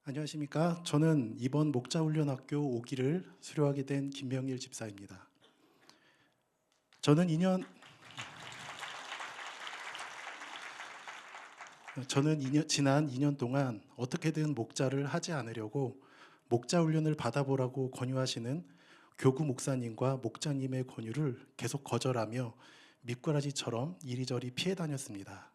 안녕하십니까. 저는 이번 목자훈련학교 5기를 수료하게 된 김명일 집사입니다. 저는 2년, 지난 2년 동안 어떻게든 목자를 하지 않으려고 목자훈련을 받아보라고 권유하시는 교구 목사님과 목자님의 권유를 계속 거절하며 미꾸라지처럼 이리저리 피해 다녔습니다.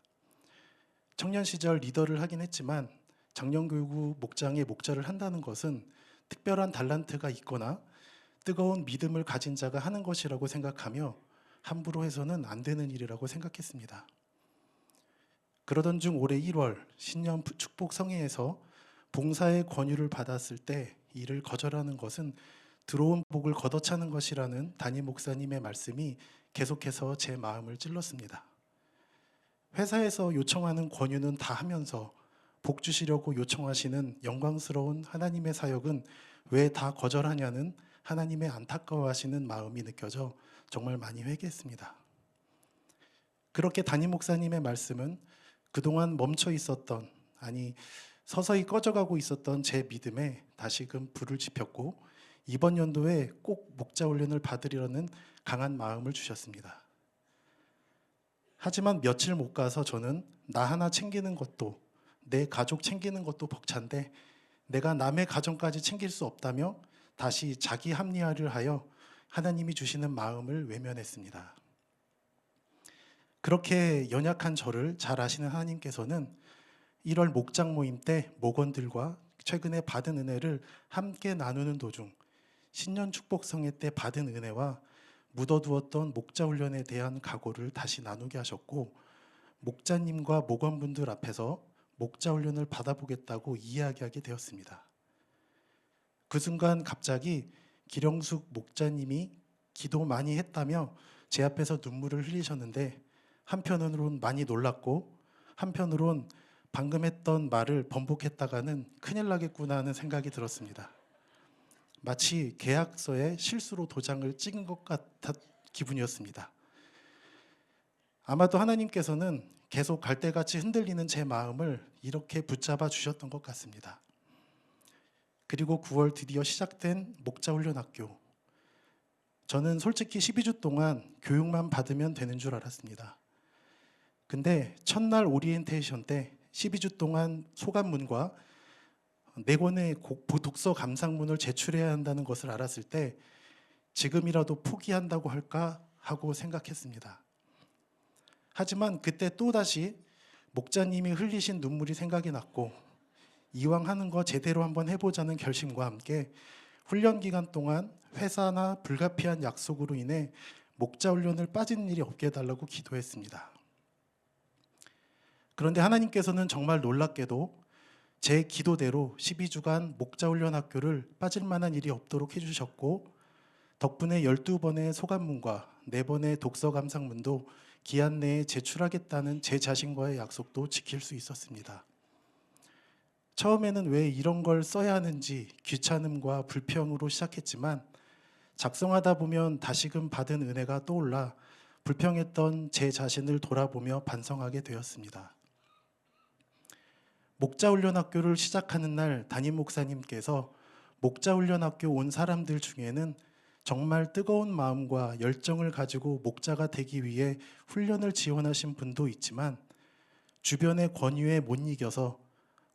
청년 시절 리더를 하긴 했지만 장년교구 목장의 목자를 한다는 것은 특별한 달란트가 있거나 뜨거운 믿음을 가진 자가 하는 것이라고 생각하며 함부로 해서는 안 되는 일이라고 생각했습니다. 그러던 중 올해 1월 신년 축복 성회에서 봉사의 권유를 받았을 때 이를 거절하는 것은 들어온 복을 걷어차는 것이라는 담임 목사님의 말씀이 계속해서 제 마음을 찔렀습니다. 회사에서 요청하는 권유는 다 하면서 복 주시려고 요청하시는 영광스러운 하나님의 사역은 왜 다 거절하냐는 하나님의 안타까워하시는 마음이 느껴져 정말 많이 회개했습니다. 그렇게 담임 목사님의 말씀은 그동안 멈춰 있었던, 아니 서서히 꺼져가고 있었던 제 믿음에 다시금 불을 지폈고 이번 연도에 꼭 목자훈련을 받으려는 강한 마음을 주셨습니다. 하지만 며칠 못 가서 저는 나 하나 챙기는 것도 내 가족 챙기는 것도 벅찬데 내가 남의 가정까지 챙길 수 없다며 다시 자기 합리화를 하여 하나님이 주시는 마음을 외면했습니다. 그렇게 연약한 저를 잘 아시는 하나님께서는 1월 목장 모임 때 목원들과 최근에 받은 은혜를 함께 나누는 도중 신년 축복성회 때 받은 은혜와 묻어두었던 목자훈련에 대한 각오를 다시 나누게 하셨고 목자님과 목원분들 앞에서 목자훈련을 받아보겠다고 이야기하게 되었습니다. 그 순간 갑자기 기령숙 목자님이 기도 많이 했다며 제 앞에서 눈물을 흘리셨는데 한편으론 많이 놀랐고 한편으론 방금 했던 말을 번복했다가는 큰일 나겠구나 하는 생각이 들었습니다. 마치 계약서에 실수로 도장을 찍은 것 같은 기분이었습니다. 아마도 하나님께서는 계속 갈대같이 흔들리는 제 마음을 이렇게 붙잡아 주셨던 것 같습니다. 그리고 9월 드디어 시작된 목자훈련학교. 저는 솔직히 12주 동안 교육만 받으면 되는 줄 알았습니다. 근데 첫날 오리엔테이션 때 12주 동안 소감문과 4권의 독서 감상문을 제출해야 한다는 것을 알았을 때 지금이라도 포기한다고 할까 하고 생각했습니다. 하지만 그때 또다시 목자님이 흘리신 눈물이 생각이 났고 이왕 하는 거 제대로 한번 해보자는 결심과 함께 훈련 기간 동안 회사나 불가피한 약속으로 인해 목자훈련을 빠지는 일이 없게 해달라고 기도했습니다. 그런데 하나님께서는 정말 놀랍게도 제 기도대로 12주간 목자훈련 학교를 빠질 만한 일이 없도록 해주셨고 덕분에 12번의 소감문과 4번의 독서 감상문도 기한 내에 제출하겠다는 제 자신과의 약속도 지킬 수 있었습니다. 처음에는 왜 이런 걸 써야 하는지 귀찮음과 불평으로 시작했지만 작성하다 보면 다시금 받은 은혜가 떠올라 불평했던 제 자신을 돌아보며 반성하게 되었습니다. 목자훈련학교를 시작하는 날 담임 목사님께서 목자훈련학교 온 사람들 중에는 정말 뜨거운 마음과 열정을 가지고 목자가 되기 위해 훈련을 지원하신 분도 있지만 주변의 권유에 못 이겨서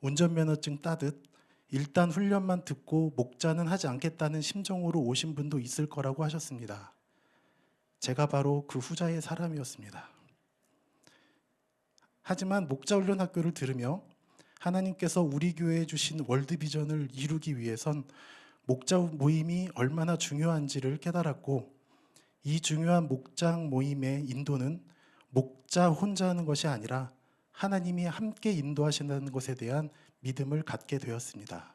운전면허증 따듯 일단 훈련만 듣고 목자는 하지 않겠다는 심정으로 오신 분도 있을 거라고 하셨습니다. 제가 바로 그 후자의 사람이었습니다. 하지만 목자훈련학교를 들으며 하나님께서 우리 교회에 주신 월드비전을 이루기 위해선 목자 모임이 얼마나 중요한지를 깨달았고 이 중요한 목장 모임의 인도는 목자 혼자 하는 것이 아니라 하나님이 함께 인도하신다는 것에 대한 믿음을 갖게 되었습니다.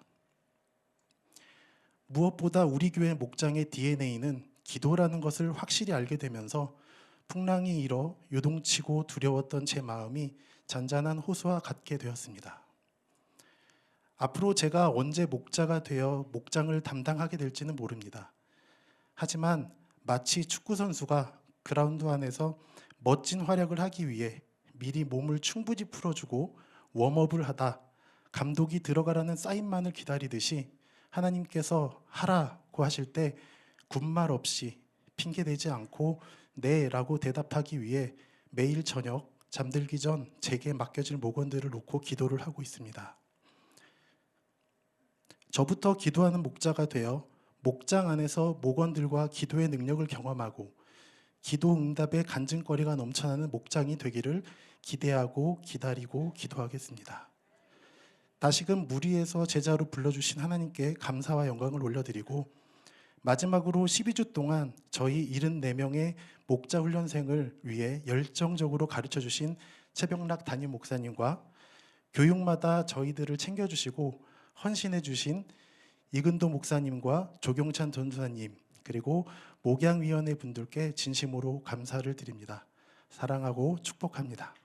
무엇보다 우리 교회 목장의 DNA는 기도라는 것을 확실히 알게 되면서 풍랑이 일어 요동치고 두려웠던 제 마음이 잔잔한 호수와 같게 되었습니다. 앞으로 제가 언제 목자가 되어 목장을 담당하게 될지는 모릅니다. 하지만 마치 축구선수가 그라운드 안에서 멋진 활약을 하기 위해 미리 몸을 충분히 풀어주고 웜업을 하다 감독이 들어가라는 사인만을 기다리듯이 하나님께서 하라고 하실 때 군말 없이 핑계대지 않고 네라고 대답하기 위해 매일 저녁 잠들기 전 제게 맡겨질 목원들을 놓고 기도를 하고 있습니다. 저부터 기도하는 목자가 되어 목장 안에서 목원들과 기도의 능력을 경험하고 기도 응답의 간증거리가 넘쳐나는 목장이 되기를 기대하고 기다리고 기도하겠습니다. 다시금 무리에서 제자로 불러주신 하나님께 감사와 영광을 올려드리고 마지막으로 12주 동안 저희 74명의 목자 훈련생을 위해 열정적으로 가르쳐주신 최병락 담임 목사님과 교육마다 저희들을 챙겨주시고 헌신해주신 이근도 목사님과 조경찬 전도사님 그리고 목양위원회 분들께 진심으로 감사를 드립니다. 사랑하고 축복합니다.